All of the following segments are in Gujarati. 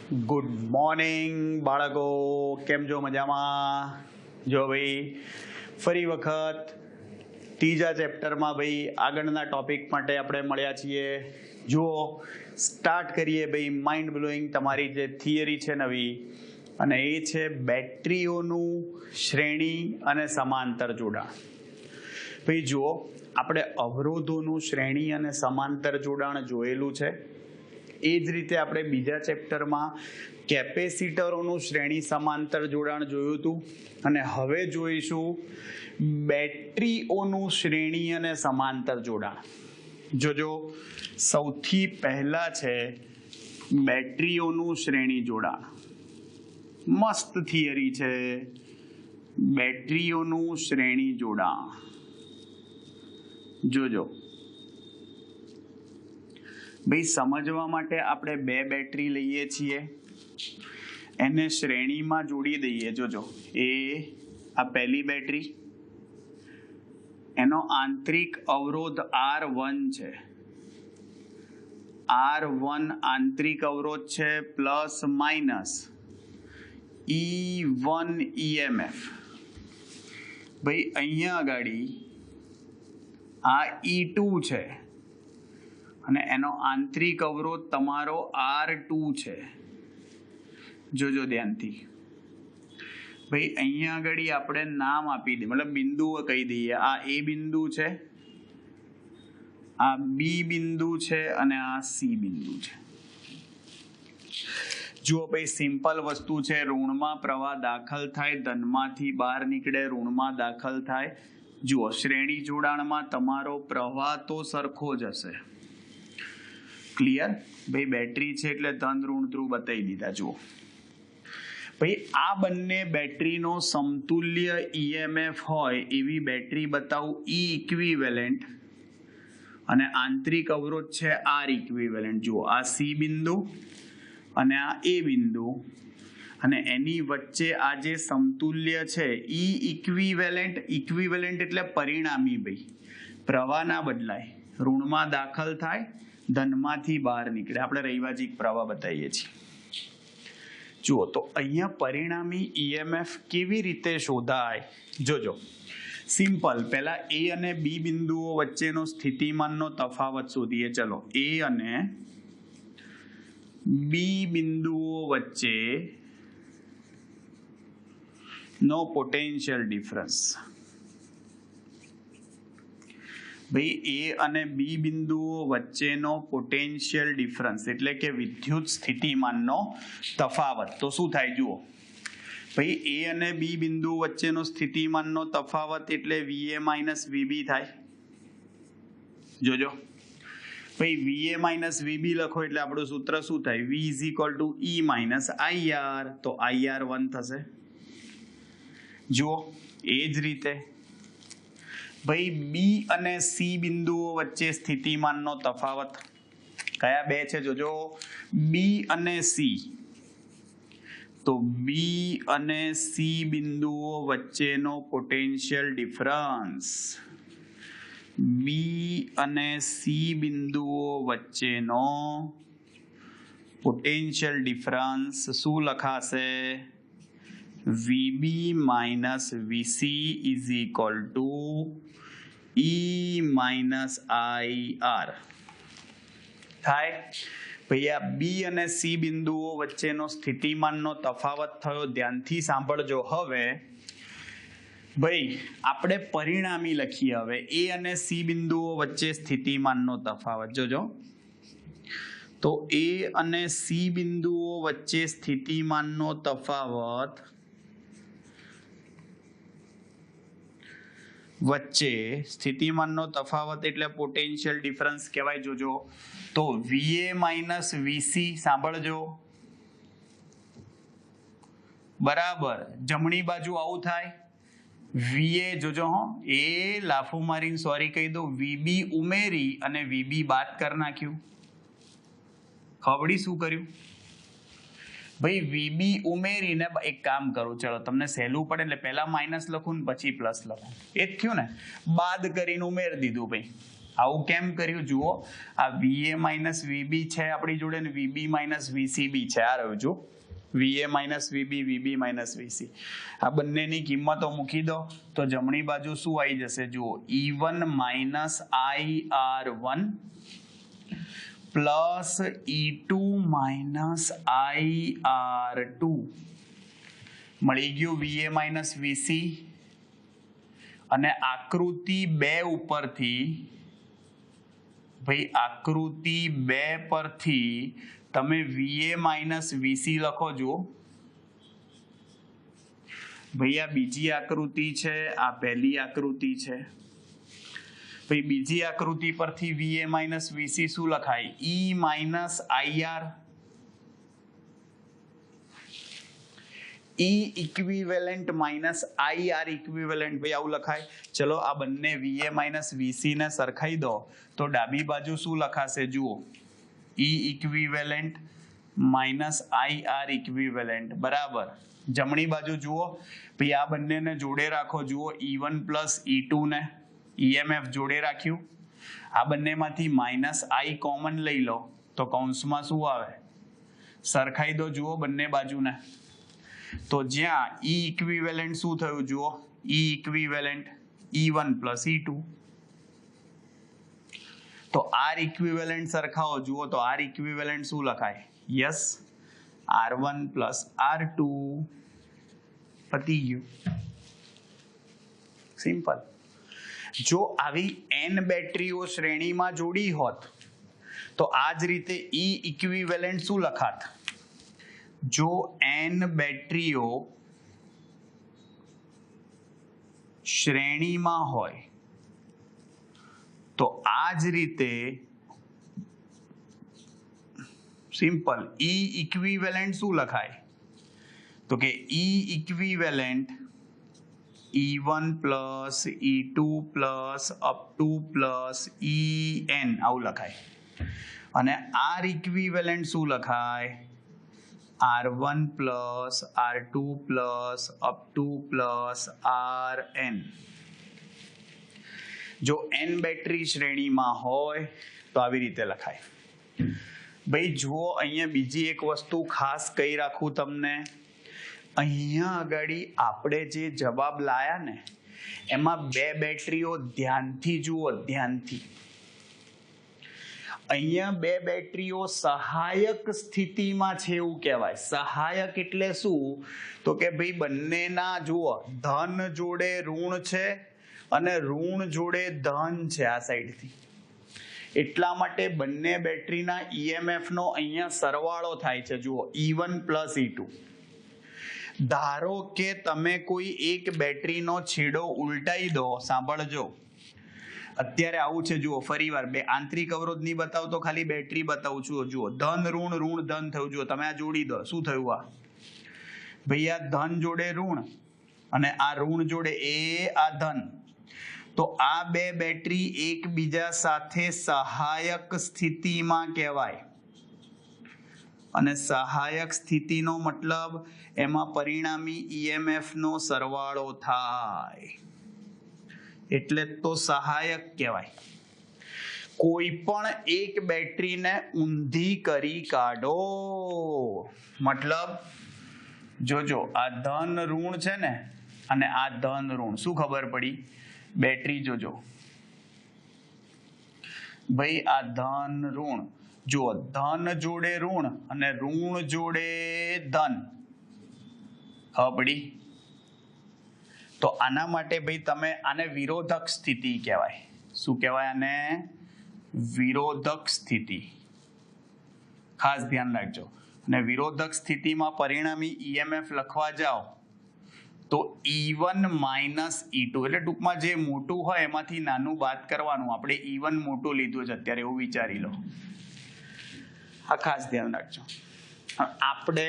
ગુડ મોર્નિંગ બાળકો, કેમ છો? મજામાં? જો ભાઈ ફરી વખત ત્રીજા ચેપ્ટરમાં ભાઈ આગળના ટોપિક માટે આપણે મળ્યા છીએ. જુઓ, સ્ટાર્ટ કરીએ ભાઈ માઇન્ડ બ્લોઈંગ તમારી જે થિયરી છે નવી, અને એ છે બેટરીઓનું શ્રેણી અને સમાંતર જોડાણ. ભાઈ જુઓ, આપણે અવરોધોનું શ્રેણી અને સમાંતર જોડાણ જોયેલું છે. એ જ રીતે આપણે બીજા ચેપ્ટરમાં કેપેસિટરોનું શ્રેણી સમાંતર જોડાણ જોયું હતું, અને હવે જોઈશું બેટરીઓનું શ્રેણી અને સમાંતર જોડાણ. જોજો, સૌથી પહેલા છે બેટરીઓનું શ્રેણી જોડાણ. મસ્ત થિયરી છે બેટરીઓનું શ્રેણી જોડાણ. જોજો ભાઈ, સમજવા માટે આપણે બે બેટરી લઈએ છીએ, એને શ્રેણીમાં જોડી દઈએ. જોજો, આ પહેલી બેટરી, એનો આંતરિક અવરોધ R1 છે. R1 આંતરિક અવરોધ છે, પ્લસ માઇનસ E1 EMF. ભાઈ અહીંયા આગળ આ E2 છે, અને એનો આંતરિક અવરોધ તમારો R2 છે. જોજો ધ્યાનથી ભાઈ, અહીંયા આગળ આપણે નામ આપી દઈએ, મતલબ બિંદુઓ કહી દઈએ. આ A બિંદુ છે, આ B બિંદુ છે, અને આ C બિંદુ છે. જુઓ ભાઈ, સિમ્પલ વસ્તુ છે. ઋણમાં પ્રવાહ દાખલ થાય, ધનમાંથી બહાર નીકળે, ઋણમાં દાખલ થાય. જુઓ, શ્રેણી જોડાણમાં તમારો પ્રવાહ તો સરખો જ હશે. ક્લિયર? ભાઈ બેટરી છે એટલે ધન ઋણ ધ્રુવ બતાવી દીધા. જુઓ ભાઈ, આ બંને બેટરીનો સમતુલ્ય EMF હોય એવી બેટરી બતાવું, E ઇક્વિવેલેન્ટ, અને આંતરિક અવરોધ છે R ઇક્વિવેલેન્ટ. જુઓ, આ C બિંદુ અને આ A બિંદુ, અને એની વચ્ચે આ જે સમતુલ્ય છે E ઇક્વિવેલેન્ટ. ઇક્વિવેલેન્ટ એટલે પરિણામી. ભાઈ પ્રવાહ ના બદલાય, ઋણમાં દાખલ થાય, ધનમાંથી બહાર નીકળે. આપણે રૈવાજિક પ્રવાહ બતાવીએ છીએ. જુઓ, તો અહીંયા પરિણામી EMF કેવી રીતે શોધાય? જોજો, સિમ્પલ. પહેલા A અને B બિંદુઓ વચ્ચેનો સ્થિતિમાનનો તફાવત શોધીએ. ચલો, A અને B બિંદુઓ વચ્ચે નો પોટેન્શિયલ ડિફરન્સ. ભાઈ, A અને B બિંદુઓ વચ્ચેનો પોટેન્શિયલ ડિફરન્સ એટલે કે વિદ્યુત સ્થિતિમાનનો તફાવત. તો શું થાય? જુઓ ભાઈ, A અને B બિંદુ વચ્ચેનો સ્થિતિમાનનો તફાવત એટલે VA માઇનસ VB થાય. જોજો ભાઈ, VA માઇનસ VB લખો એટલે આપણું સૂત્ર શું થાય? V is equal to E minus IR. તો IR 1 થશે. જુઓ, એ જ રીતે ભાઈ, B અને C બિંદુઓ વચ્ચે સ્થિતિમાનનો તફાવત કયા બે છે? જોજો, B અને C. તો B અને C બિંદુઓ વચ્ચેનો પોટેન્શિયલ ડિફરન્સ, B અને C બિંદુઓ વચ્ચેનો પોટેન્શિયલ ડિફરન્સ શું લખાશે? VB minus VC is equal to E minus IR થાય. ભાઈ, આ B અને C બિંદુઓ વચ્ચેનો સ્થિતિમાનનો તફાવત થયો. ધ્યાનથી સાંભળજો. હવે ભાઈ, આપણે પરિણામી લખીએ. હવે A અને C બિંદુઓ વચ્ચે સ્થિતિમાનનો તફાવત. જોજો, તો A અને C બિંદુઓ વચ્ચે સ્થિતિમાનનો તફાવત એટલે પોટેન્શિયલ ડિફરન્સ કહેવાય. જોજો, તો VA માઇનસ VC, સાંભળજો, બરાબર જમણી બાજુ આવું થાય. VA, જોજો હો, એ લાફો મારીને સોરી કહી દો, VB ઉમેરી અને VB બાદ કરી નાખ્યું. ખબડી શું કર્યું? ભાઈ, VB ઉમેરીને એક કામ કરું, ચલો તમને સહેલું પડે એટલે પહેલા માઇનસ લખું ને પછી પ્લસ લખું. એ જ થયું ને, બાદ કરીને ઉમેરી દીધું. ભાઈ આવું કેમ કર્યું જુઓ, આ VA માઇનસ VB છે આપણી જોડે ને VB માઇનસ VCB છે. આ રહ્યું જો VA minus VB, VB minus VC. આ બંનેની કિંમતો મૂકી દો તો જમણી બાજુ શું આવી જશે જુઓ, E1 minus IR1 plus E2 minus IR2 મળી ગયું VA માઇનસ VC. અને આકૃતિ 2 ઉપરથી ભાઈ આકૃતિ 2 પરથી તમે VA માઇનસ VC લખો છો ભાઈ. આ બીજી આકૃતિ છે, આ પહેલી આકૃતિ છે ભાઈ. બીજી આકૃતિ પરથી VA માઇનસ VC શું લખાય, E minus IR. E equivalent minus IR equivalent ભાઈ આવું લખાય. ચલો આ બંને VA માઇનસ VC ને સરખાઈ દો તો ડાબી બાજુ શું લખાશે જુઓ, E equivalent minus IR equivalent બરાબર. જમણી બાજુ જુઓ ભાઈ આ બંનેને જોડે રાખો જુઓ, E1 પ્લસ E2 ને EMF જોડે રાખ્યું. આ બંનેમાંથી માઇનસ I કોમન લઈ લો તો કૌંસમાં શું આવે, સરખાઈ દો જુઓ બંને બાજુને. તો જ્યાં E ઇક્વિવેલન્ટ શું થયું જુઓ, E equivalent E1 plus E2. તો R ઇક્વિવેલન્ટ સરખાવો જુઓ તો R ઇક્વિવેલન્ટ શું લખાય, યસ R1 પ્લસ R2. પતી ગયું, સિમ્પલ. જો આવી n બેટરીઓ શ્રેણીમાં જોડી હોત તો આ જ રીતે E ઇક્વિવેલન્ટ શું લખાત, જો n બેટરીઓ શ્રેણીમાં હોય તો આ જ રીતે સિમ્પલ E ઇક્વિવેલન્ટ શું લખાય, તો કે E equivalent E1 plus E2 plus up to plus EN આવું લખાય. અને R ઇક્વિવેલન્ટ શું લખાય, R1 plus R2 plus up to plus RN. જો n બેટરી શ્રેણીમાં હોય તો આવી રીતે લખાય. ભાઈ જુઓ અહીંયા બીજી એક વસ્તુ ખાસ કહી રાખું તમને, અહીંયા આગળ આપણે જે જવાબ લાયા ને એમાં 2 બેટરીઓ ધ્યાનથી જુઓ, ધ્યાનથી. અહીંયા 2 બેટરીઓ સહાયક સ્થિતિમાં છે એવું કહેવાય. સહાયક એટલે શું, તો કે ભાઈ બંનેના જુઓ ધન જોડે ઋણ છે અને ઋણ જોડે ધન છે આ સાઈડથી. એટલા માટે બંને બેટરીના EMF નો અહીંયા સરવાળો થાય છે જુઓ, E1 પ્લસ E2. ધારો કે તમે કોઈ એક બેટરીનો છેડો ઉલટાઈ દો, સાંભળજો અત્યારે આવું છે જુઓ, ફરીવાર બે આંતરિક અવરોધ નહીં બતાવતો, ખાલી બેટરી બતાવું છું. જુઓ ધન ઋણ ઋણ ધન થયું, જુઓ તમે આ જોડી દો શું થયું, આ ભાઈ આ ધન જોડે ઋણ અને આ ઋણ જોડે આ ધન. તો આ 2 બેટરી એકબીજા સાથે સહાયક સ્થિતિમાં કહેવાય. અને સહાયક સ્થિતિનો મતલબ એમાં પરિણામી EMF નો સરવાળો થાય, એટલે તો સહાયક કહેવાય. કોઈ પણ એક બેટરીને ઊંધી કરી કાઢો, મતલબ જોજો આ ધન ઋણ છે ને અને આ ધન ઋણ, શું ખબર પડી, બેટરી જોજો ભાઈ આ ધન ઋણ, જુઓ ધન જોડે ઋણ અને ઋણ જોડે ધન, ખબર પડી. તો આના માટે ભાઈ તમે આને વિરોધક સ્થિતિ કહેવાય. શું કહેવાય આને, વિરોધક સ્થિતિ. ખાસ ધ્યાન રાખજો. અને વિરોધક સ્થિતિમાં પરિણામી EMF લખવા જાઓ તો E1 માઇનસ E2, એટલે ટૂંકમાં જે મોટું હોય એમાંથી નાનું બાદ કરવાનું. આપણે E1 મોટું લીધું છે અત્યારે એવું વિચારી લો. આ ખાસ ધ્યાન રાખજો. આપણે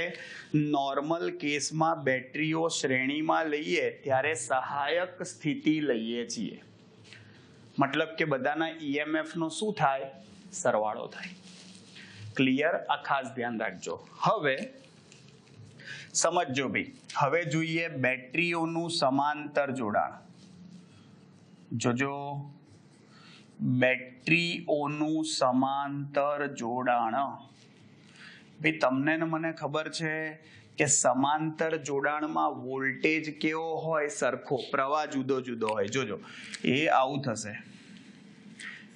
નોર્મલ કેસમાં બેટરીઓ શ્રેણીમાં લઈએ ત્યારે સહાયક સ્થિતિ લઈએ છીએ, મતલબ કે બધાના EMF નો શું થાય, સરવાળો થાય. ક્લિયર? આ ખાસ ધ્યાન રાખજો. હવે સમજજો ભાઈ, હવે જોઈએ બેટરીઓનું સમાંતર જોડાણ. જોજો બેટરીઓનું સમાંતર જોડાણ. ભાઈ તમને ને મને ખબર છે કે સમાંતર જોડાણમાં વોલ્ટેજ કેવો હોય? સરખો. પ્રવાહ જુદો જુદો હોય. જોજો એ આવું થશે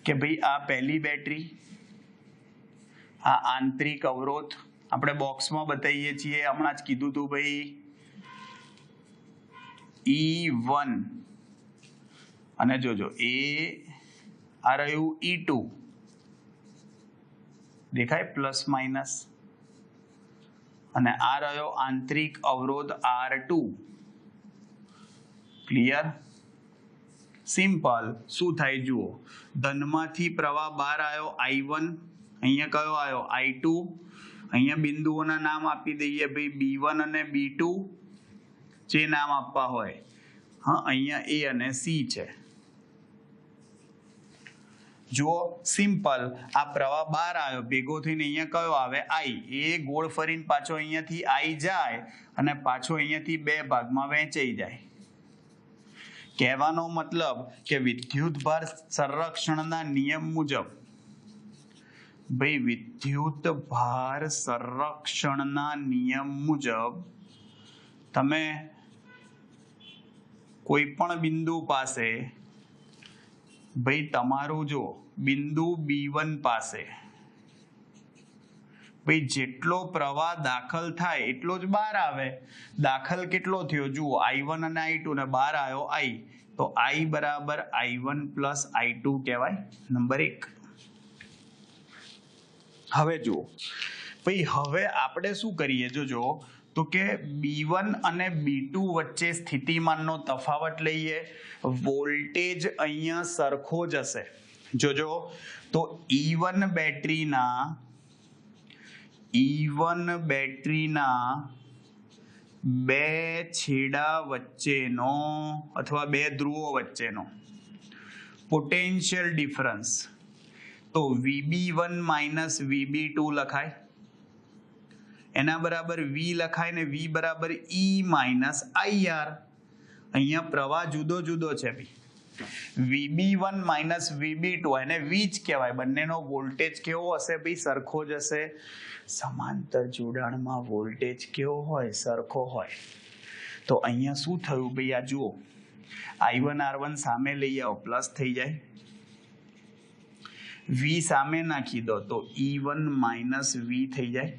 કે ભાઈ આ પહેલી બેટરી, આ આંતરિક અવરોધ આપણે બોક્સમાં બતાવીએ છીએ, હમણાં જ કીધું તું ભાઈ E1, અને જોજો એ આ રહ્યું E2, દેખાય પ્લસ માઇનસ, અને આ રહ્યો આંતરિક અવરોધ R2. ક્લિયર? સિમ્પલ. શું થાય જુઓ, ધનમાંથી પ્રવાહ બહાર આવ્યો I1, અહીંયા કયો આવ્યો I2, અહીંયા બિંદુઓના નામ આપી દઈએ ભાઈ B1 અને B2, જે નામ આપવા હોય. હા, અહીંયા A અને C છે. જુઓ સિમ્પલ, આ પ્રવાહ બહાર આવ્યો, ભેગો થઈને અહીંયા કયો આવે I, એ ગોળ ફરીને પાછો અહીંયાથી I જાય અને પાછો અહીંયાથી બે ભાગમાં વહેંચાઈ જાય. કહેવાનો મતલબ કે વિદ્યુતભાર સંરક્ષણના નિયમ મુજબ, ભાઈ વિદ્યુતભાર સંરક્ષણના નિયમ મુજબ તમે કોઈ પણ બિંદુ પાસે, ભાઈ તમારું જો બિંદુ B1 પાસે, ભાઈ જેટલો પ્રવાહ દાખલ થાય એટલો જ બહાર આવે. દાખલ કેટલો થયો જુઓ, I1 અને I2, ને બહાર આવ્યો I, તો I બરાબર I1 પ્લસ I2 કહેવાય. નંબર 1. હવે જુઓ ભાઈ, હવે આપણે શું કરીએ જોજો, તો કે B1 અને B2 વચ્ચે સ્થિતિમાનનો તફાવત લઈએ. વોલ્ટેજ અહીંયા સરખો જ હશે. જોજો તો E1 બેટરીના બે છેડા વચ્ચેનો અથવા બે ધ્રુવો વચ્ચેનો પોટેન્શિયલ ડિફરન્સ તો VB1 માઇનસ VB2 લખાય, એના બરાબર V લખાય ને V બરાબર E માઇનસ IR. અહીંયા પ્રવાહ જુદો જુદો છે ભાઈ. VB1 માઇનસ VB2 એને V જ કહેવાય. બંનેનો વોલ્ટેજ કેવો હશે ભાઈ? સરખો જ હશે. સમાંતર જોડાણમાં વોલ્ટેજ કેવો હોય? સરખો હોય. તો અહીંયા શું થયું ભાઈ? આ જુઓ, I1 R1 સામે લઈ આવો, પ્લસ થઈ જાય. V સામે નાખી દો તો E1 માઇનસ V થઈ જાય.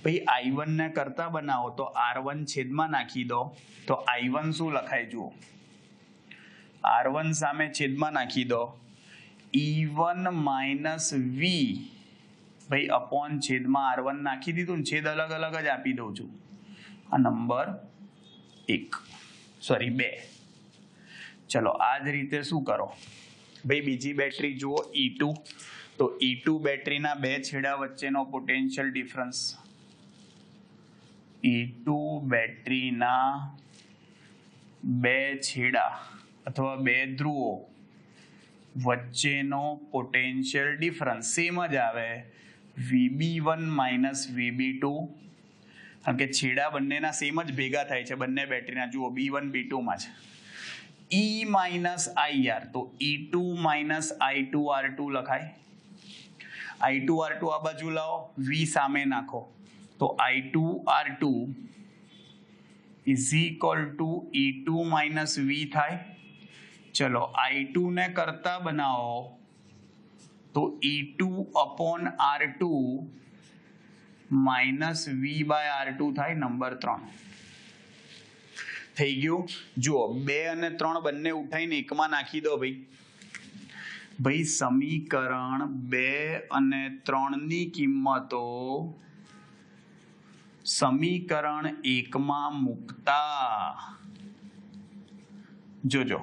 ભાઈ I1 ને કરતા બનાવો તો R1 છેદમાં નાખી દો તો I1 શું લખાય જુઓ, R1 સામે છેદમાં નાખી દો E1 માઇનસ V, ભાઈ અપોન છેદમાં R1 નાખી દીધું ને, છેદ અલગ અલગ જ આપી દઉં છું. આ નંબર 2. ચલો આ જ રીતે શું કરો ભાઈ, બીજી બેટરી જુઓ E2, તો E2 બેટરીના બે છેડા વચ્ચેનો પોટેન્શિયલ ડિફરન્સ, E2 બેટરીના બે છેડા અથવા બે ધ્રુવો વચ્ચેનો પોટેન્શિયલ ડિફરન્સ સેમ જ આવે, VB1 માઇનસ VB2. કારણ કે છેડા બંનેના સેમ જ ભેગા થાય છે, બંને બેટરીના જુઓ B1 B2 માં છે. E માઇનસ IR, તો E2 માઇનસ I2 R2 લખાય. I2 R2 આ બાજુ લાવો, V સામે નાખો તો I2 R2 is equal to E2 minus V થાય. ચલો I2 ને કરતા બનાવો તો E2 upon R2 minus V by R2 થાય. નંબર 3 થઈ ગયું. જુઓ 2 અને 3 બંને ઉઠાઈને એકમાં નાખી દો ભાઈ સમીકરણ 2 અને 3 ની કિંમતો સમીકરણ 1 માં મૂકતા જોજો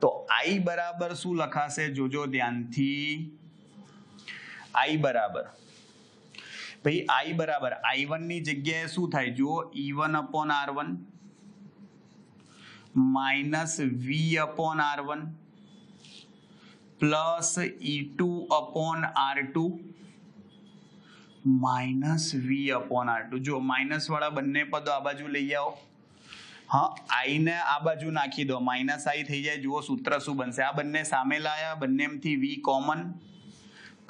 તો I બરાબર શું લખાશે? જોજો ધ્યાનથી. I બરાબર ભાઈ I બરાબર I1 ની જગ્યાએ શું થાય? જુઓ E1 upon R1 minus V upon R1 plus E2 upon R2 minus V upon R2. જો માઇનસ વાળા બંને પદો આ બાજુ લઈ આવો. હા, આઈ ને આ બાજુ નાખી દો, માઇનસ આઈ થઈ જાય. જુઓ સૂત્ર શું બનશે, આ બંને સામે લાયા, બંનેમાંથી વી કોમન,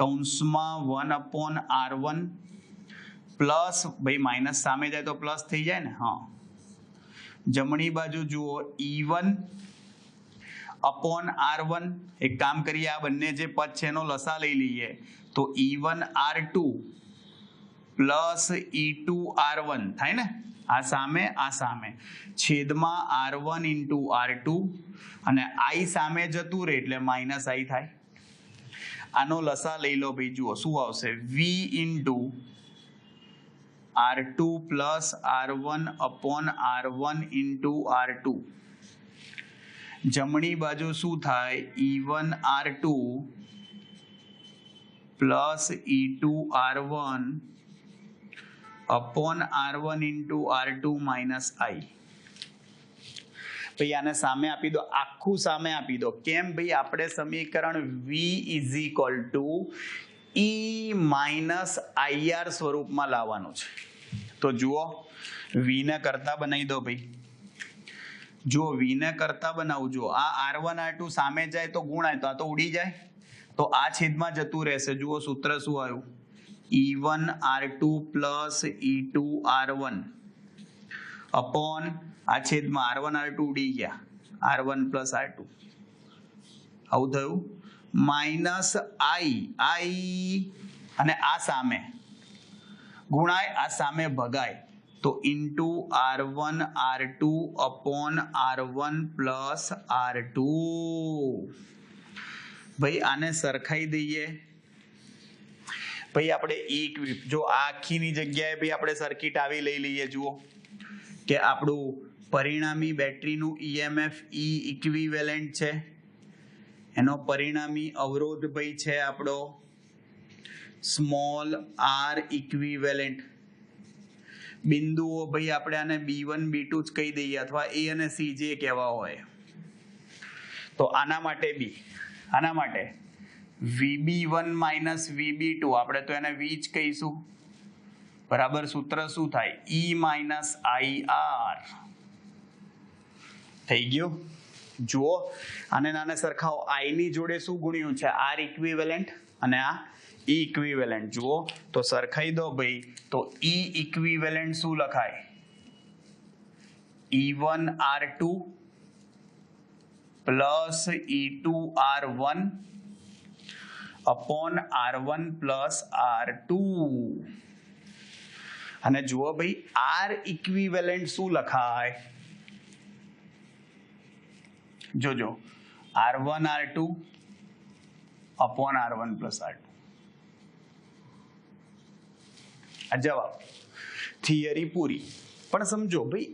કૌંસમાં 1/r1 પ્લસ, ભાઈ માઇનસ સામે જાય તો પ્લસ થઈ જાય ને. હા, જમણી બાજુ જુઓ E1 /r1. એક કામ કરીએ, આ બંને જે પદ છે એનો લસા લઈ લઈએ, તો E1r2 પ્લસ E2r1 થાય ને. આ સામે છેદમાં r1 ઇન્ટુ r2, અને આઈ સામે જતું રહે એટલે માઇનસ આઈ થાય. આનો લસા લઈ લો ભાઈ. જુઓ શું આવશે, v into r2 plus r1 upon r1 into r2. જમણી બાજુ શું થાય, E1r2 plus E2r1 upon r1 into r2 minus I. ભાઈ આને સામે આપી દો, આખું સામે આપી દો. કેમ ભાઈ, આપણે સમીકરણ v is equal to E minus IR સ્વરૂપમાં લાવવાનું છે. તો જુઓ, v ને કરતા બનાવી દો ભાઈ. જો v ને કરતા બનાવજો, આ r1 r2 સામે જાય તો ગુણાય, તો આ તો ઉડી જાય, તો આ છેદમાં જતું રહેશે. જુઓ સૂત્ર શું આવ્યું, E1r2 પ્લસ E2r1 અપોન આ છેદમાં r1 r2 ઉડી ગયા, r1 પ્લસ r2 આવું થયું, માઇનસ આઈ, અને આ સામે ગુણાય, આ સામે ભગાય, તો into r1 r2 upon r1 plus r2. ભાઈ આને સરખાઈ દઈએ. ભાઈ આપણે જો આ આખીની જગ્યાએ ભાઈ આપણે સર્કિટ આવી લઈ લઈએ. જુઓ કે આપણું પરિણામી બેટરીનું EMF E ઇક્વિવેલેન્ટ છે, એનો પરિણામી અવરોધ ભાઈ છે આપણો સ્મોલ r ઇક્વિવેલેન્ટ. બિંદુઓ ભાઈ આપણે આને B1 B2 જ કહી દઈએ, અથવા A અને C જે કહેવા હોય. તો આના માટે B, આના માટે VB1 માઇનસ VB2, આપણે તો એને V જ કહીશું, બરાબર. સૂત્ર શું થાય, E માઇનસ IR થઈ ગયું. જુઓ આને નાને સરખાવો, I ની જોડે શું ગુણ્યું છે, R ઇક્વિવેલેન્ટ, અને આ E ઇક્વિવેલેન્ટ. જુઓ તો સરખાઈ દો ભાઈ, તો E ઇક્વિવેલેન્ટ શું લખાય, E1r2 plus E2r1 upon r1 plus r2. અને જુઓ ભાઈ, R ઇક્વિવેલેન્ટ શું લખાય, જોજો r1 r2 upon r1 plus r2. આ જવાબ, થિયરી પૂરી. પણ સમજો ભાઈ,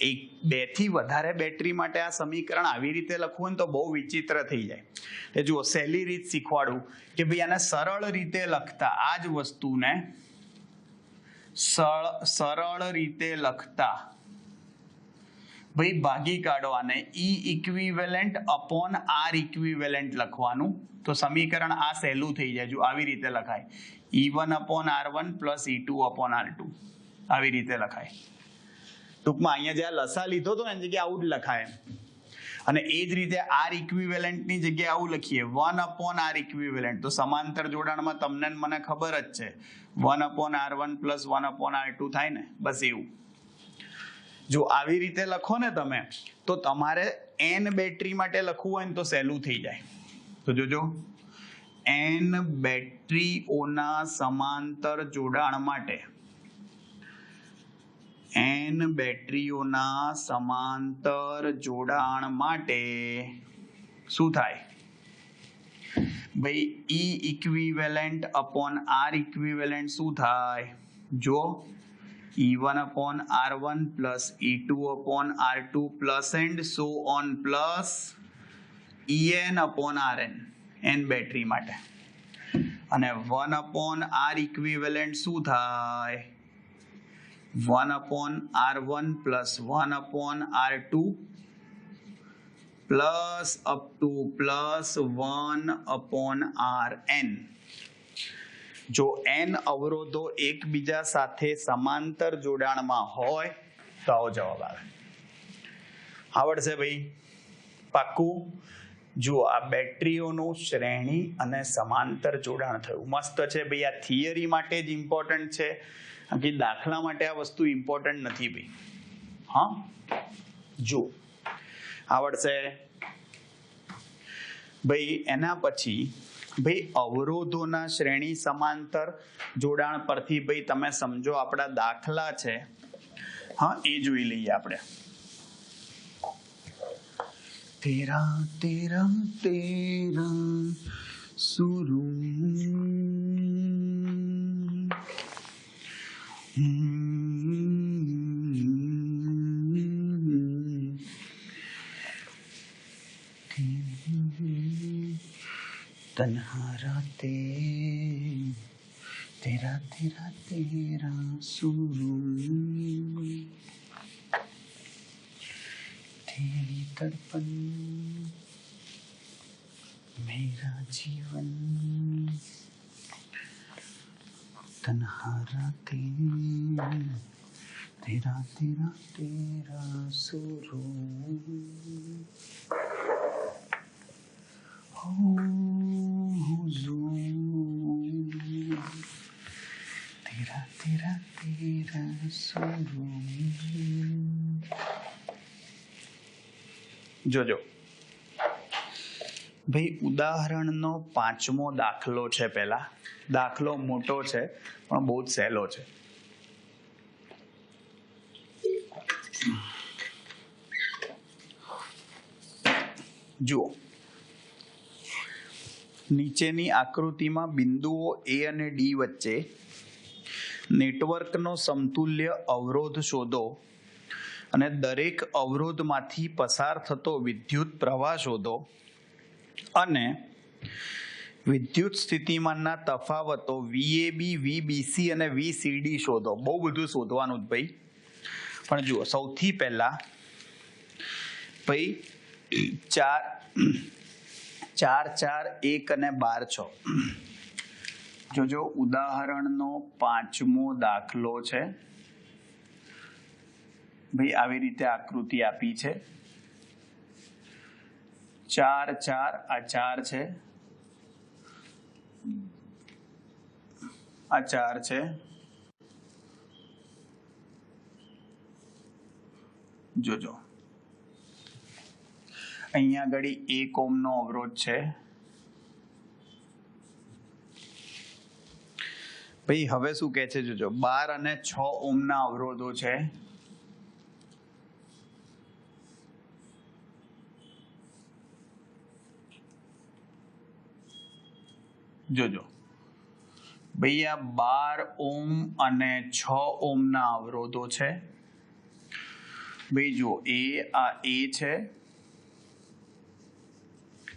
એક બે થી વધારે બેટરી માટે આ સમીકરણ આવી રીતે લખવું ને તો બહુ વિચિત્ર થઈ જાય. એ જુઓ, સહેલી રીત શીખવાડું કે ભાઈ આને સરળ રીતે લખતા, આ જ વસ્તુને સરળ રીતે લખતા ભાઈ ભાગી કાઢવાને E equivalent upon R equivalent લખવાનું, તો સમીકરણ આ સહેલું થઈ જાય. જો આવી રીતે લખાય, E1 upon R1 plus E2 upon R2, આવી રીતે લખાય. ટૂંકમાં અહીંયા જ્યાં લસા લીધો હતો એની જગ્યાએ આવું જ લખાય. અને એ જ રીતે R ઇક્વિવેલેન્ટની જગ્યાએ આવું લખીએ, 1 અપોન R ઇક્વિવેલેન્ટ. તો સમાંતર જોડાણમાં તમને મને ખબર જ છે, 1 upon R1 plus 1 upon R2 થાય ને, બસ એવું. જો આવી રીતે લખો ને તમે, તો તમારે N બેટરી માટે લખવું હોય ને તો સહેલું થઈ જાય. તો જોજો, N બેટરીઓના સમાંતર જોડાણ માટે, N બેટરીઓના સમાંતર જોડાણ માટે શું થાય ભાઈ, E equivalent upon R equivalent શું થાય, જો E1 upon R1 plus E2 upon R2 plus and so on plus En upon Rn, N battery માટે. અને 1 અપોન R ઇક્વિવેલેન્ટ શું થાય, 1 upon R1 plus 1 upon R2 plus up to plus 1 upon Rn. જો N અવરોધો એકબીજા સાથે સમાંતર જોડાણમાં હોય તો આવો જવાબ આવે. આવડશે ભાઈ? પાક્કું? જુઓ, આ બેટરીઓનું શ્રેણી અને સમાંતર જોડાણ થયું. મસ્ત છે ભાઈ. આ થિયરી માટે જ ઇમ્પોર્ટન્ટ છે, બાકી દાખલા માટે આ વસ્તુ ઇમ્પોર્ટન્ટ નથી ભાઈ. હા, જો આવડશે ભાઈ. એના પછી ભાઈ અવરોધોના શ્રેણી સમાંતર જોડાણ પરથી ભાઈ તમે સમજો આપણા દાખલા છે, હા, એ જોઈ લઈએ આપણે. તેરા તેરા તેરા સુરું तन्हा रातें तेरा तेरा तेरा सुरूं तेरी तड़पन मेरा जीवन तन्हा रातें तेरा तेरा तेरा सुरूं तेरा तेरा तेरा सुरूं. જોજો ભાઈ, ઉદાહરણનો 5મો દાખલો છે. પહેલા દાખલો મોટો છે પણ બહુ જ સહેલો છે. જુઓ, નીચેની આકૃતિમાં બિંદુઓ A અને D વચ્ચે નેટવર્કનો સમતુલ્ય અવરોધ શોધો અને દરેક અવરોધમાંથી પસાર થતો વિદ્યુત પ્રવાહ શોધો અને વિદ્યુત સ્થિતિમાનના તફાવતો VAB, VBC અને VCD શોધો. બહુ બધું શોધવાનું જ ભાઈ. પણ જુઓ, સૌથી પહેલા ભાઈ 4, 1 અને 12, 6. જોજો, ઉદાહરણનો 5મો દાખલો છે ભાઈ. આવી રીતે આકૃતિ આપી છે. 4, 4, આ 4 છે, આ 4 છે. જોજો, અહીંયા આગળ 1 ઓહ્મનો અવરોધ છે ભાઈ. હવે શું કહે છે? જોજો, 12 અને 6 ઓહ્મના અવરોધો છે. જોજો ભાઈ, આ 12 ઓહ્મ અને 6 ઓહ્મના અવરોધો છે ભાઈ. જુઓ, આ A છે,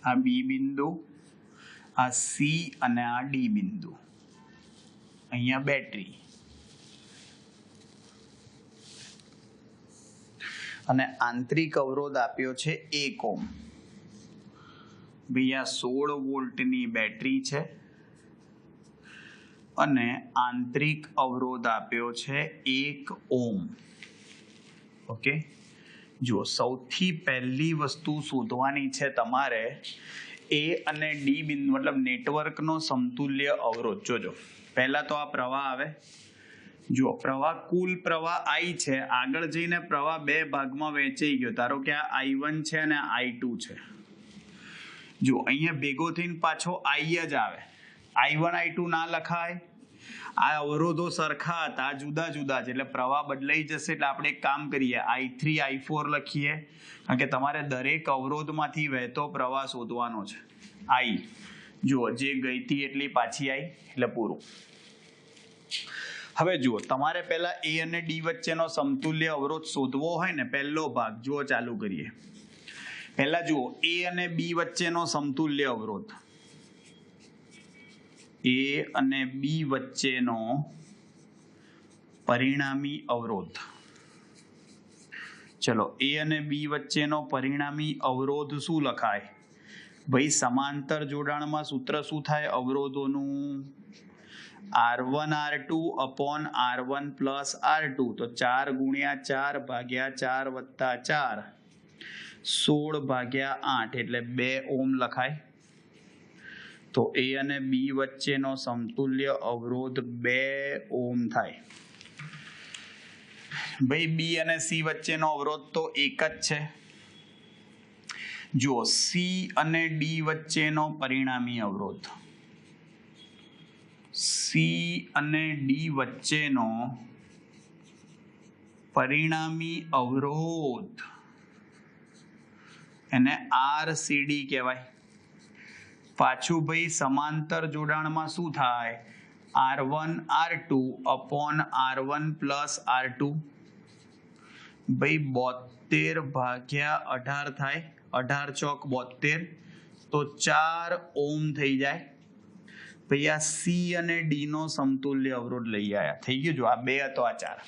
આ B બિંદુ, આ C અને આ D બિંદુ. અહીંયા બેટરી અને આંતરિક અવરોધ આપ્યો છે 1 ઓહ્મ ભાઈ. આ 16 વોલ્ટની બેટરી છે અને આંતરિક અવરોધ આપ્યો છે 1 ઓહ્મ. ઓકે, જુઓ, સૌથી પહેલી વસ્તુ શોધવાની છે તમારે A અને D બિંદુ, મતલબ નેટવર્કનો સમતુલ્ય અવરોધ. જોજો, પહેલા તો આ પ્રવાહ આવે. જુઓ, પ્રવાહ, કુલ પ્રવાહ I છે. આગળ જઈને પ્રવાહ 2 ભાગમાં વહેંચાઈ ગયો. ધારો કે આ I1 છે અને I2 છે. જુઓ, અહીંયા ભેગો થઈને પાછો I જ આવે. I1 I2 ના લખાય. આ અવરોધો સરખા હતા, જુદા જુદા છે, એટલે પ્રવાહ બદલાઈ જશે. એટલે આપણે એક કામ કરીએ, I3 I4 લખીએ, કારણ કે તમારે દરેક અવરોધમાંથી વહેતો પ્રવાહ શોધવાનો છે. I, જુઓ, જે ગઈ હતી એટલી પાછી આવી, એટલે પૂરું. હવે જુઓ, તમારે પહેલા A અને D વચ્ચેનો સમતુલ્ય અવરોધ શોધવો હોય ને, પહેલો ભાગ જુઓ, ચાલુ કરીએ. પહેલા જુઓ, A અને B વચ્ચેનો સમતુલ્ય અવરોધ. A અને B વચ્ચેનો પરિણામી અવરોધ. ચલો, A અને B વચ્ચેનો પરિણામી અવરોધ શું લખાય ભાઈ? સમાંતર જોડાણમાં સૂત્ર શું થાય અવરોધોનું? R1 R2 upon R1 plus R2. તો 4 × 4 / 4 + 4 16/8 એટલે 2 ઓહ્મ લખાય. તો એ અને બી વચ્ચેનો સમતુલ્ય અવરોધ 2 ઓહ્મ થાય. ભાઈ બી અને સી વચ્ચેનો અવરોધ તો એક જ છે. જો સી અને ડી વચ્ચેનો પરિણામી અવરોધ, સી અને ડી વચ્ચેનો પરિણામી અવરોધ એને આરસીડી કહેવાય. પાછું ભાઈ સમાંતર જોડાણમાં શું થાય? R1 R2 upon R1 plus R2. ભાઈ 72/18 થાય. 18 ચોક 72, તો 4 ઓહ્મ થઈ જાય. ભાઈ આ સી અને ડી નો સમતુલ્ય અવરોધ લઈ આવ્યા. થઈ ગયું. જો આ 2 હતો, આ 4.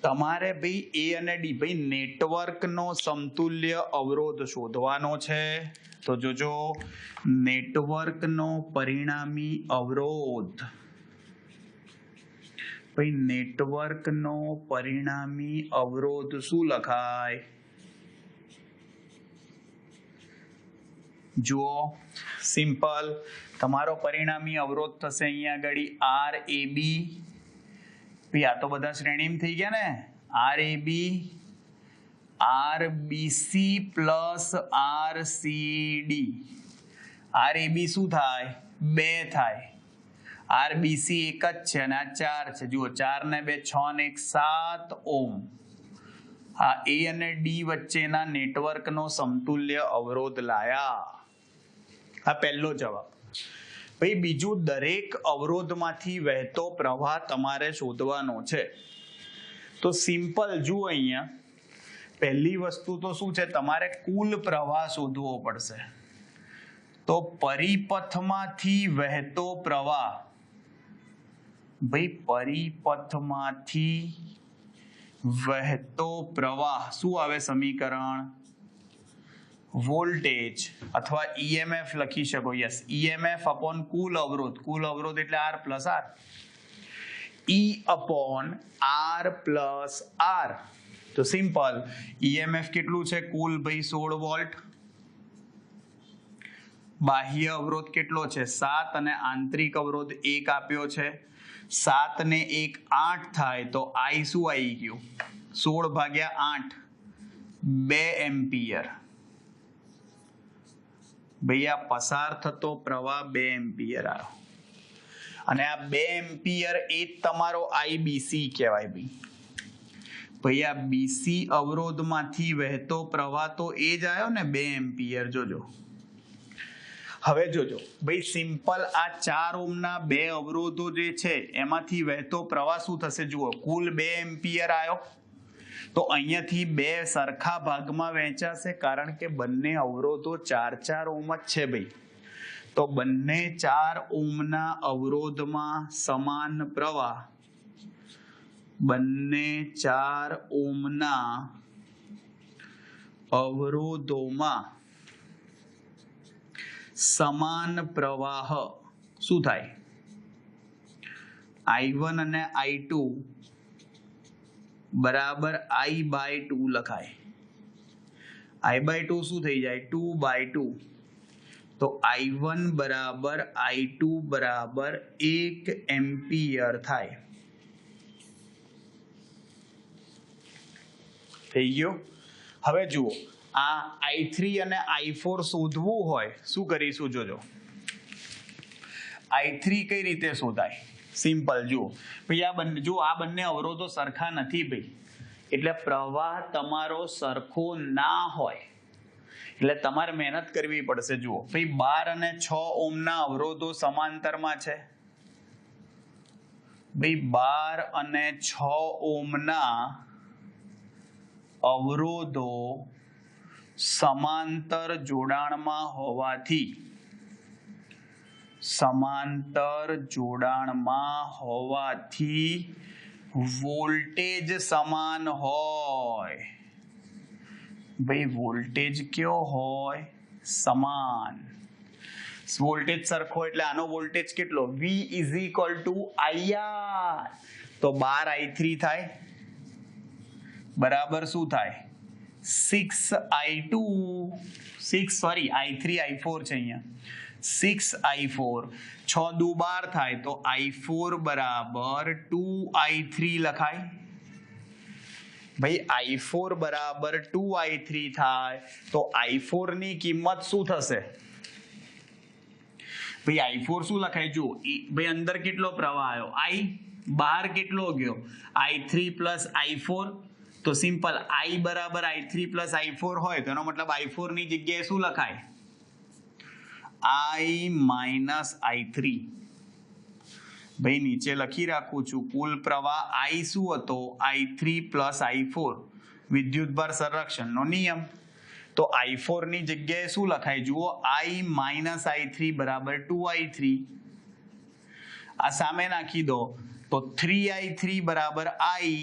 તમારે ભાઈ એ અને ડી ભાઈ નેટવર્કનો સમતુલ્ય અવરોધ શોધવાનો છે. તો જોજો, નેટવર્કનો પરિણામી અવરોધ, ભાઈ નેટવર્કનો પરિણામી અવરોધ શું લખાય? જુઓ, સિમ્પલ. તમારો પરિણામી અવરોધ થશે અહીંયા આગળ RAB. ભાઈ આ તો બધા શ્રેણીમાં થઈ ગયા ને. RAB RBC plus RCD. RAB શું થાય? 2 થાય. RBC એક જ છે અને આ 4 છે. જુઓ, 4 ને 2 6 ને 1 7 ઓહ્મ. આ એ અને ડી વચ્ચેના નેટવર્કનો સમતુલ્ય અવરોધ લાયા. આ પહેલો જવાબ. ભાઈ બીજું, દરેક અવરોધમાંથી વહેતો પ્રવાહ તમારે શોધવાનો છે. તો સિમ્પલ જુઓ, અહીંયા પહેલી વસ્તુ તો શું છે? તમારે કુલ પ્રવાહ શોધવો પડશે. તો પરિપથમાંથી વહેતો પ્રવાહ, ભાઈ પરિપથમાંથી વહેતો પ્રવાહ શું આવે સમીકરણ? વોલ્ટેજ અથવા ઈએમએફ લખી શકો. યસ, ઈએમએફ અપોન કુલ અવરોધ. કુલ અવરોધ એટલે R plus R. E upon R plus R. તો સિમ્પલ, ઈએમએફ કેટલું છે? કુલ ભાઈ 16 વોલ્ટ. બાહ્ય અવરોધ કેટલો છે? 7 અને આંતરિક અવરોધ 1 આપ્યો છે. 7 ને 1 8 થાય. તો I શું આવી ગયું? 16/8 2 એમ્પિયર. ભાઈ આ પસાર થતો પ્રવાહ 2 એમ્પિયર આવ્યો. અને આ 2 એમ્પિયર એ જ તમારો IBC કહેવાય. ભાઈ આ બીસી અવરોધમાંથી વહેતો પ્રવાહ તો એ જ આવ્યો ને, 2 એમ્પિયર. જોજો, હવે જોજો ભાઈ સિમ્પલ, આ 4 ઓહ્મના 2 અવરોધો જે છે એમાંથી વહેતો પ્રવાહ શું થશે? જુઓ, કુલ 2 એમ્પિયર આવ્યો. તો અહીંયાથી 2 સરખા ભાગમાં વહેંચાશે, કારણ કે બંને અવરોધો 4 ઓહ્મ જ છે ભાઈ. તો બંને 4 ઓહ્મના અવરોધમાં સમાન પ્રવાહ, બંને 4 ઓહ્મના અવરોધોમાં સમાન પ્રવાહ શું થાય? I1 અને I2 બરાબર I/2 લખાય. I/2 શું થઈ જાય? 2/2. તો I1 બરાબર I2 બરાબર 1 એમ્પિયર થાય. થઈ ગયો. હવે જુઓ, આ I3 અને I4 શોધવું હોય શું કરીશું? જોજો, I3 કઈ રીતે શોધાય? સિમ્પલ. જુઓ ભાઈ, આ બંને અવરોધો સરખા નથી ભાઈ, એટલે પ્રવાહ તમારો સરખો ના હોય, એટલે તમારે મહેનત કરવી પડશે. જુઓ ભાઈ, 12 અને 6 ઓહ્મના અવરોધો સમાંતરમાં છે. ભાઈ 12 અને 6 ઓહ્મના અવરોધો સમાંતર જોડાણમાં હોવાથી વોલ્ટેજ સમાન હોય. ભાઈ વોલ્ટેજ કયો હોય? સમાન. વોલ્ટેજ સરખો એટલે આનો વોલ્ટેજ કેટલો? V = IR. તો 12 I3 થાય બરાબર શું થાય? 6i2 i3 i4 છે અહીંયા 6i4 6 દુ 12 થાય તો i4 બરાબર 2i3 લખાય ભાઈ i4 બરાબર 2i3 થાય તો i4 ની કિંમત શું થશે ભાઈ i4 શું લખાય જો ભાઈ અંદર કેટલો પ્રવાહ આવ્યો i બહાર કેટલો ગયો i3 પ્લસ i4 તો સિમ્પલ i બરાબર i3 પ્લસ i4 હોય તો એનો મતલબ i4 ની જગ્યાએ શું લખાય i માઇનસ i3 ભાઈ નીચે લખી રાખું છું કુલ પ્રવાહ i શું હતો i3 પ્લસ i4 વિદ્યુતભાર સંરક્ષણનો નિયમ તો i4 ની જગ્યાએ શું લખાય જુઓ i માઇનસ i3 બરાબર 2i3 આ સામે નાખી દો તો 3i3 બરાબર i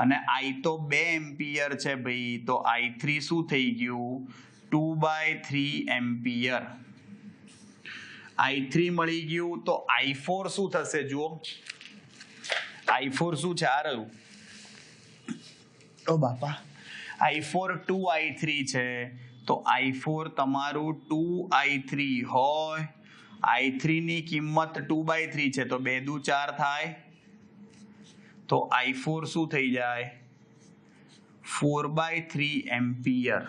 અને i તો 2 એમ્પિયર છે ભાઈ તો i3 શું થઈ ગયું 2/3 એમ્પિયર i3 મળી ગયું તો i4 શું થશે જુઓ i4 શું છે આ રહ્યું ઓ બાપા i4 2i3 છે તો i4 તમારું 2i3 હોય i3 ની કિંમત 2/3 છે તો 2 દુ 4 થાય તો i4 શું થઈ જાય 4/3 એમ્પિયર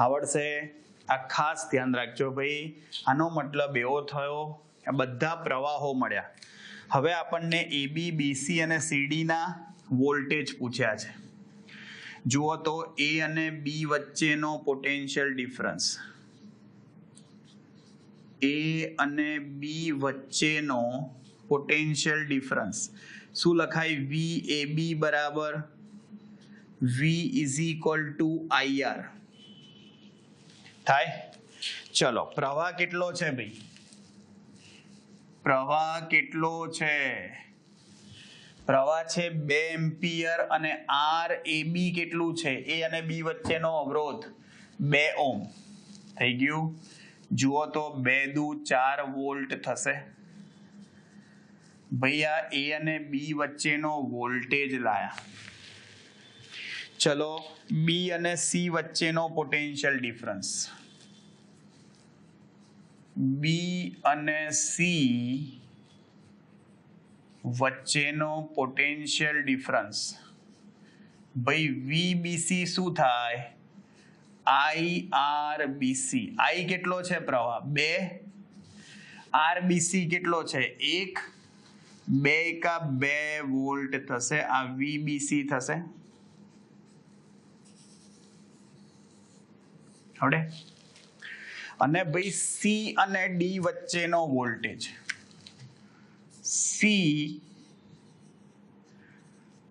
આવડશે આ ખાસ ધ્યાન રાખજો ભાઈ આનો મતલબ એવો થયો કે બધા પ્રવાહો મળ્યા હવે આપણને AB BC અને CD ના વોલ્ટેજ પૂછ્યા છે જુઓ તો A અને B વચ્ચેનો પોટેન્શિયલ ડિફરન્સ A અને B વચ્ચેનો પોટેન્શિયલ ડિફરન્સ શું લખાય VAB બરાબર V is equal to IR થાય ચલો પ્રવાહ કેટલો છે ભાઈ પ્રવાહ કેટલો છે પ્રવાહ છે 2 એમ્પિયર અને RAB કેટલું છે A અને B વચ્ચેનો અવરોધ 2 ઓહ્મ થઈ ગયું જુઓ તો 2 દુ 4 વોલ્ટ થશે ભૈયા A અને B વચ્ચેનો વોલ્ટેજ લાયા ચલો B અને C વચ્ચેનો પોટેન્શિયલ ડિફરન્સ B અને C વચ્ચેનો પોટેન્શિયલ ડિફરન્સ ભાઈ VBC શું થાય IRBC I કેટલો છે પ્રવાહ 2 RBC કેટલો છે 1 2 એકા 2 વોલ્ટ થશે આ VBC થશે આવડે અને ભાઈ C અને D વચ્ચેનો વોલ્ટેજ C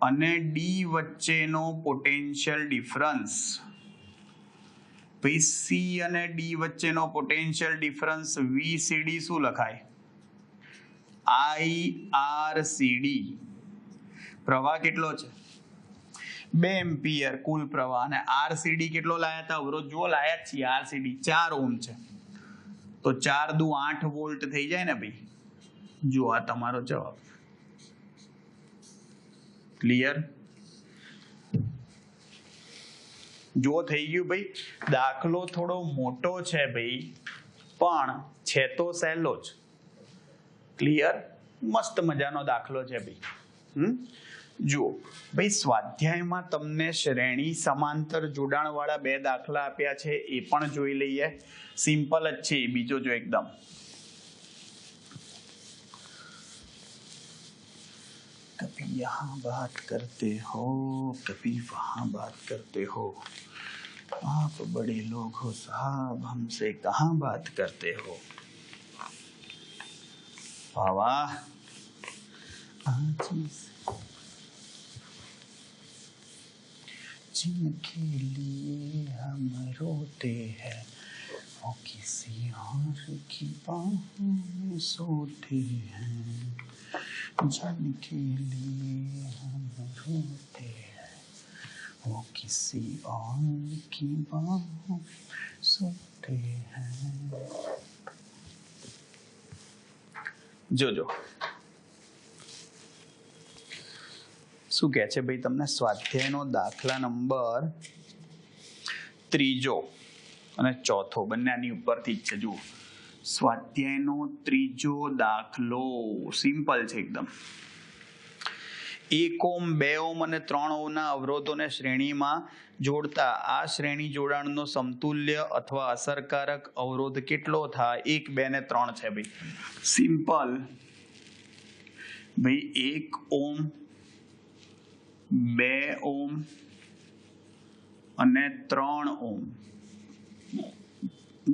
અને D વચ્ચેનો પોટેન્શિયલ ડિફરન્સ ભાઈ C અને D વચ્ચેનો પોટેન્શિયલ ડિફરન્સ VCD શું લખાય IRCD પ્રવાહ કેટલો છે 2 એમ્પિયર કુલ પ્રવાહ અને RCD કેટલો લાયા હતા અવરોધ જુઓ લાયા છીએ RCD 4 ઓહ્મ છે તો 4 દુ 8 વોલ્ટ થઈ જાય ને ભાઈ જો આ તમારો જવાબ ક્લિયર જો થઈ ગયું ભાઈ દાખલો થોડો મોટો છે ભાઈ પણ છે તો સહેલો જ ક્લિયર મસ્ત મજાનો દાખલો છે ભાઈ જુઓ ભાઈ સ્વાધ્યાયમાં તમને શ્રેણી સમાંતર જોડાણ વાળા 2 દાખલા આપ્યા છે એ પણ જોઈ લઈએ સિમ્પલ જ છે બીજો જો એકદમ कभी यहाँ बात करते हो कभी वहाँ बात करते हो आप बड़े लोग हो साहब हमसे कहाँ बात करते हो वाह जिनके लिए हम रोते हैं वो किसी और की बाहों में सोते हैं जिनके लिए हम रोते हैं वो किसी और की बाहों सोते हैं जो શું કહે છે ભાઈ તમને સ્વાધ્યાયનો દાખલા નંબર 3 અને 4 બંને આની ઉપરથી જ છે. જુઓ સ્વાધ્યાયનો 3 દાખલો સિમ્પલ છે એકદમ. 1 ઓમ 2 ઓમ અને 3 ઓમના અવરોધોને શ્રેણીમાં જોડતા આ શ્રેણી જોડાણનો સમતુલ્ય અથવા અસરકારક અવરોધ કેટલો થાય? 1, 2 ને 3 છે ભાઈ. સિમ્પલ ભાઈ 1 ઓમ 2 ઓમ અને 3 ઓમ.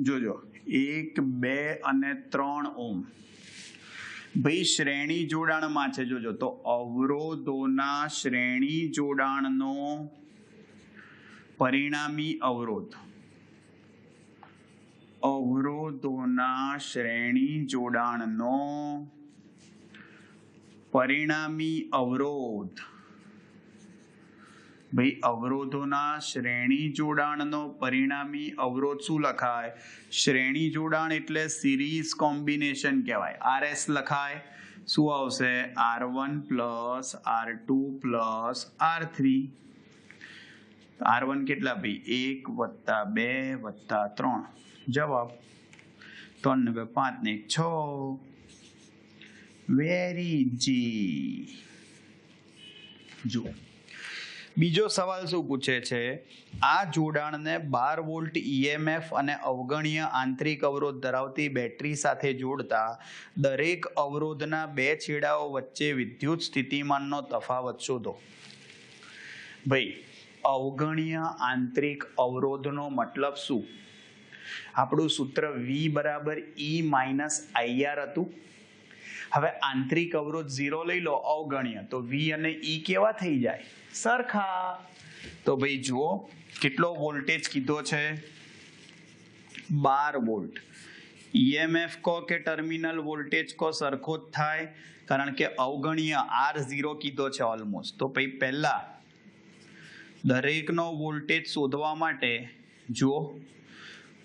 જોજો 1, 2 અને 3 ઓમ ભાઈ શ્રેણી જોડાણમાં છે. જોજો તો અવરોધોના શ્રેણી જોડાણનો પરિણામી અવરોધ, અવરોધોના શ્રેણી જોડાણનો પરિણામી અવરોધ. ભાઈ અવરોધોના શ્રેણી જોડાણનો પરિણામી અવરોધ શું લખાય? શ્રેણી જોડાણ એટલે સિરીઝ કોમ્બિનેશન કહેવાય. RS લખાય. શું આવશે? R1 plus R2 plus R3. R1 કેટલા ભાઈ? 1 વત્તા 2 વત્તા 3. જવાબ 3 ને 2 5 ને 1 6. વેરી જી. જુઓ બીજો સવાલ શું પૂછે છે? આ જોડાણને 12 વોલ્ટ EMF અને અવગણ્ય આંતરિક અવરોધ ધરાવતી બેટરી સાથે જોડતા દરેક અવરોધના 2 છેડાઓ વચ્ચે વિદ્યુત સ્થિતિમાનનો તફાવત શોધો. ભાઈ અવગણ્ય આંતરિક અવરોધનો મતલબ શું? આપણું સૂત્ર V બરાબર E માઇનસ IR હતું. હવે આંતરિક અવરોધ 0 લઈ લો, અવગણ્ય, તો V અને E કેવા થઈ જાય? સરખા. તો ભાઈ જુઓ કેટલો વોલ્ટેજ કીધો છે? 12 વોલ્ટ. EMF કો કે ટર્મિનલ વોલ્ટેજ કો સરખો જ થાય, કારણ કે અવગણ્ય R0 કીધો છે ઓલમોસ્ટ. તો ભાઈ પહેલા દરેકનો વોલ્ટેજ શોધવા માટે જુઓ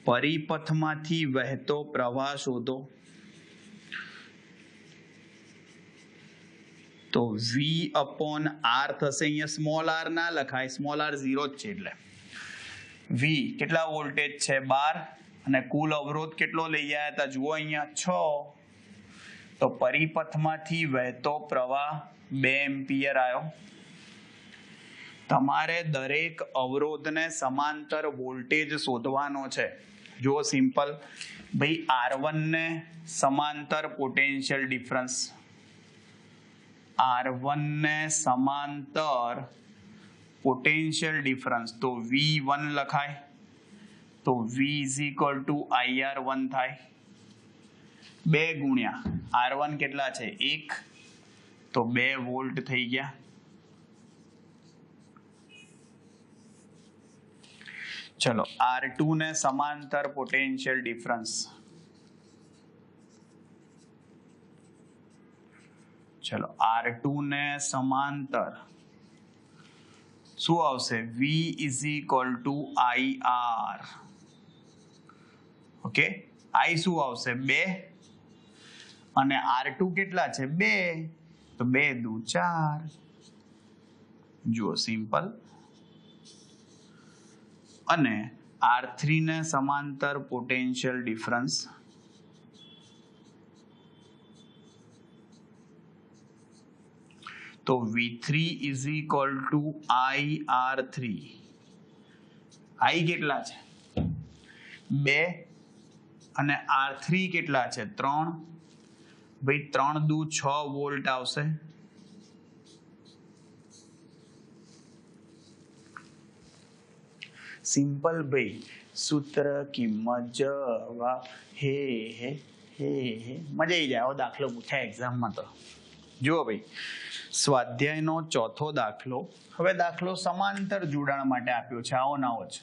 પરિપથમાંથી વહેતો પ્રવાહ શોધો. તો V અપોન R થશે. અહીંયા સ્મોલ r ના લખાય, સ્મોલ r 0 જ છે. એટલે V કેટલા વોલ્ટેજ છે? 12. અને કુલ અવરોધ કેટલો લઈ આવ્યા હતા? જુઓ અહીંયા 6. તો પરિપથમાંથી વહેતો પ્રવાહ 2 એમ્પિયર આવ્યો. તમારે દરેક અવરોધને સમાંતર વોલ્ટેજ શોધવાનો છે. જુઓ સિમ્પલ ભાઈ R1 ને સમાંતર પોટેન્શિયલ ડિફરન્સ, R1 ને સમાંતર પોટેન્શિયલ ડિફરન્સ, તો V1 લખાય. તો V is equal to IR1 થાય. 2 ગુણ્યા R1 કેટલા છે? 1. તો 2 વોલ્ટ થઈ ગયા. ચલો R2 ને સમાંતર પોટેન્શિયલ ડિફરન્સ, ચલો R2 ને સમાંતર શું આવશે? V is equal to IR. Okay, I શું આવશે? 2 અને R2 કેટલા છે? 2. તો 2 દુ 4. જુઓ સિમ્પલ. અને R3 ને સમાંતર પોટેન્શિયલ ડિફરન્સ, તો V3 is equal to IR3. I કેટલા છે? 2 અને R3 કેટલા છે? 3. ભાઈ 3 દુ 6 વોલ્ટ આવશે. સિમ્પલ ભાઈ સૂત્ર કિંમત જવા હે હે હે હે મજા આવી જાય. આવો દાખલો પૂછાય એક્ઝામમાં તો. જુઓ ભાઈ સ્વાધ્યાયનો 4થો દાખલો. હવે દાખલો સમાંતર જોડાણ માટે આપ્યો છે. આવો નાવો છે.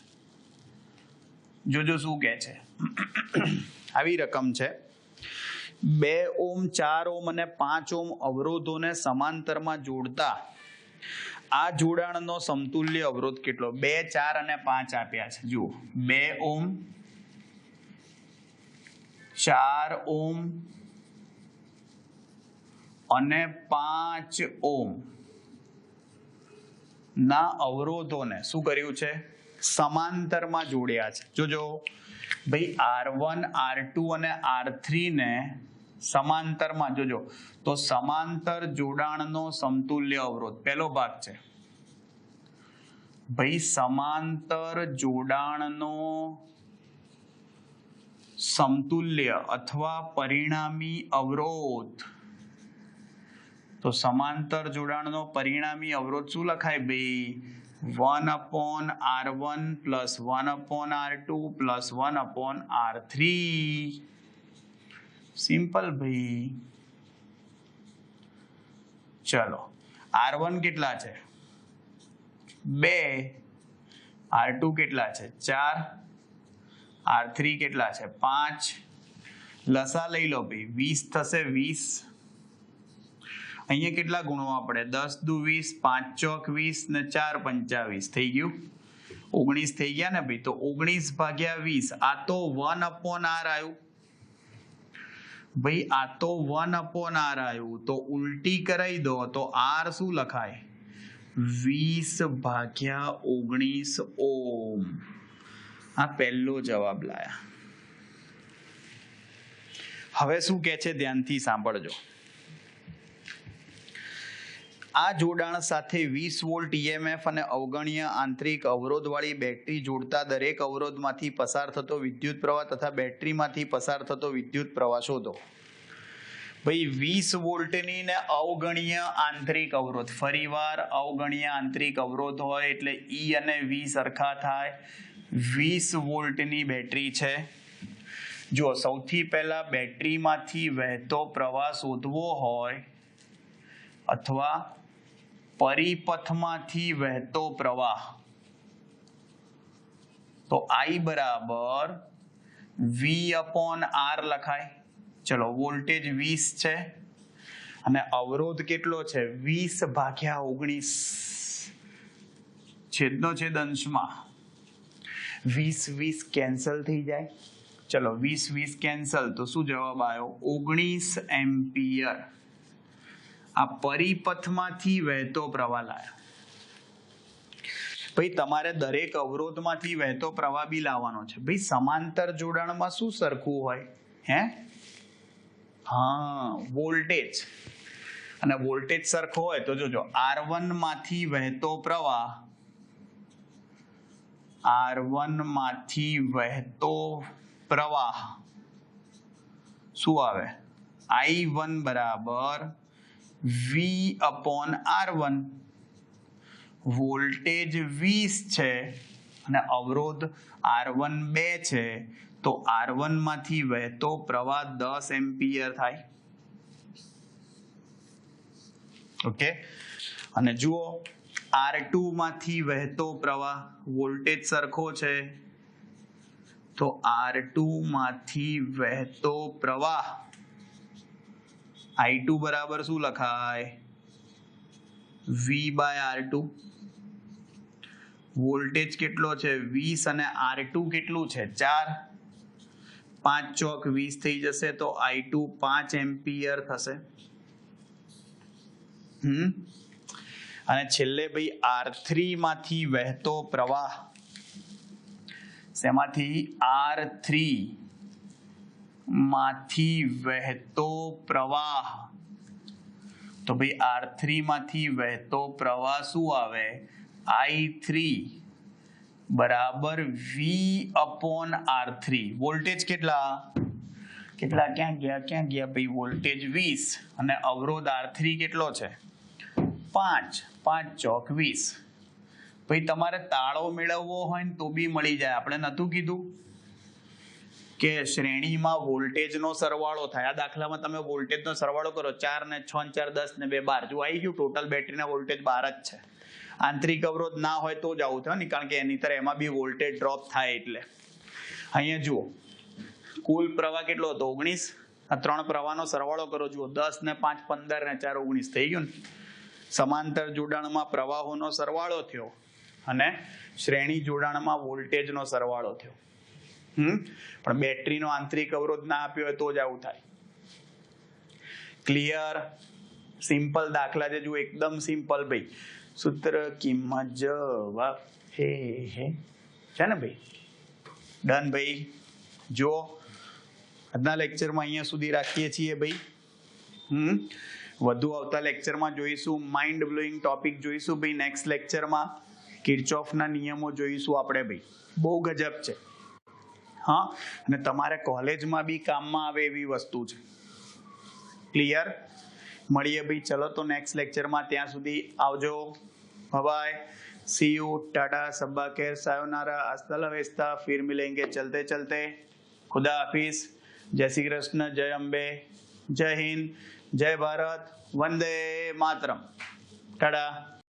જોજો શું કહે છે. આવી રકમ છે. 2 ઓમ 4 ઓમ અને 5 ઓમ અવરોધોને સમાંતરમાં જોડતા આ જોડાણનો સમતુલ્ય અવરોધ કેટલો? 2, 4 અને 5 આપ્યા છે. જુઓ 2 ઓમ 4 ઓમ અને 5 ઓમ. ના અવરોધોને શું કર્યું છે? સમાંતરમાં જોડ્યા છે. જોજો ભાઈ R1 R2 અને R3 ને સમાંતરમાં જોજો તો સમાંતર જોડાણનો સમતુલ્ય અવરોધ પહેલો ભાગ છે. ભાઈ સમાંતર જોડાણનો સમતુલ્ય અથવા પરિણામી અવરોધ, તો સમાંતર જોડાણનો પરિણામી અવરોધ શું લખાય ભાઈ? 1/R1 + 1/R2 + 1/R3. સિમ્પલ ભાઈ. ચલો R1 કેટલા છે? 2. R2 કેટલા છે? 4. R3 કેટલા છે? 5. લસા લઈ લો ભાઈ, 20 થશે. 20 અહીંયા કેટલા ગુણવા પડે? 10 દુ 20, 5 ચોક 20 ને 4 25 થઈ ગયું. 19 થઈ ગયા ને ભાઈ. તો 19/20 આ તો 1/R આવ્યું ભાઈ. આ તો 1/R આવ્યું. તો ઉલટી કરાવી દો તો R શું લખાય? 20/19 ઓમ. આ પહેલો જવાબ લાયા. હવે શું કહે છે ધ્યાનથી સાંભળજો. આ જોડાણ સાથે 20 વોલ્ટ EMF અને અવગણ્ય આંતરિક અવરોધવાળી બેટરી જોડતા દરેક અવરોધમાંથી પસાર થતો વિદ્યુત પ્રવાહ તથા બેટરીમાંથી પસાર થતો વિદ્યુત પ્રવાહ શોધો. ભાઈ 20 વોલ્ટની ને અવગણ્ય આંતરિક અવરોધ, ફરીવાર અવગણ્ય આંતરિક અવરોધ હોય એટલે E અને V સરખા થાય. 20 વોલ્ટની બેટરી છે. જો સૌથી પહેલા બેટરીમાંથી વહેતો પ્રવાહ શોધવો હોય અથવા પરિપથમાંથી વહેતો પ્રવાહ, તો I બરાબર V/R લખાય. ચલો વોલ્ટેજ 20 છે અને અવરોધ કેટલો છે? 20/19. છેદનો છેદ અંશમાં 20 કેન્સલ થઈ જાય. ચલો 20 કેન્સલ, તો શું જવાબ આવ્યો? 19 એમ્પિયર. આ પરિપથમાંથી વહેતો પ્રવાહ લાયા. ભાઈ તમારે દરેક અવરોધમાંથી વહેતો પ્રવાહ બી લાવવાનો છે. ભાઈ સમાંતર જોડાણમાં શું સરખું હોય? હે? હા, વોલ્ટેજ. અને વોલ્ટેજ સરખો હોય તો જોજો R1 માંથી વહેતો પ્રવાહ, R1 માંથી વહેતો પ્રવાહ શું આવે? I1 બરાબર V/R1. વોલ્ટેજ 20 છે અને અવરોધ R1 2 છે, તો R1 માંથી વહેતો પ્રવાહ 10 એમ્પિયર થાય. ઓકે. અને જુઓ R2 માંથી વહેતો પ્રવાહ, વોલ્ટેજ સરખો છે તો R2 માંથી વહેતો પ્રવાહ I2 બરાબર શું લખાય? V/R2. વોલ્ટેજ કેટલો છે? 20 અને R2 કેટલું છે? 4. 5 ચોક 20 થઈ જશે તો I2 5 એમ્પિયર થશે. અને છેલ્લે ભાઈ R3 માંથી વહેતો પ્રવાહ, શેમાંથી? R3 માંથી વહેતો પ્રવાહ. તો ભાઈ R3 માંથી વહેતો પ્રવાહ શું આવે? I3 બરાબર V/R3. વોલ્ટેજ કેટલા ક્યાં ગયા ભાઈ? વોલ્ટેજ 20 અને અવરોધ R3 કેટલો છે? 5. 5 ચોક 20. ભાઈ તમારે તાળો મેળવવો હોય ને તો બી મળી જાય. આપણે નતું કીધું કે શ્રેણીમાં વોલ્ટેજનો સરવાળો થાય. આ દાખલામાં તમે વોલ્ટેજનો સરવાળો કરો, 4 ને 6 ને 4 10 ને 2 12. જો આવી ગયું, ટોટલ બેટરીના વોલ્ટેજ 12 જ છે. આંતરિક અવરોધ ના હોય તો જ આવું થાય ને, કારણ કે એની તરફ એમાં બી વોલ્ટેજ ડ્રોપ થાય. એટલે અહીંયા જુઓ કુલ પ્રવાહ કેટલો હતો? 19. આ ત્રણ પ્રવાહનો સરવાળો કરો, જુઓ 10 ને 5 15 ને 4 19 થઈ ગયું ને. સમાંતર જોડાણમાં પ્રવાહોનો સરવાળો થયો અને શ્રેણી જોડાણમાં વોલ્ટેજનો સરવાળો થયો. પણ બેટરીનો આંતરિક અવરોધ ના આપ્યો હોય તો જ આવું થાય. ક્લિયર? સિમ્પલ દાખલા છે, જુઓ એકદમ સિમ્પલ ભાઈ. સૂત્ર કિંમત જવાબ હે છે ને ભાઈ? ડન ભાઈ. જો આજના લેક્ચરમાં અહીંયા સુધી રાખીએ છીએ ભાઈ. વધુ આવતા લેક્ચરમાં જોઈશું, માઇન્ડ બ્લોઈંગ ટોપિક જોઈશું ભાઈ. નેક્સ્ટ લેક્ચરમાં કિર્ચોફના નિયમો જોઈશું આપણે ભાઈ. બહુ ગજબ છે. હા, અને તમારે કોલેજમાં બી કામમાં આવે એવી વસ્તુ છે. ક્લિયર? મળીએ ભાઈ. ચલો તો નેક્સ્ટ લેક્ચરમાં. ત્યાં સુધી આવજો. બાય. See you. टाटा, सब्बा खैर, सायोनारा, हस्ता ला वेस्ता. फिर मिलेंगे चलते चलते. खुदा हाफिज. जय श्री कृष्ण, जय अम्बे, जय हिंद, जय भारत, वंदे मातरम. टाटा.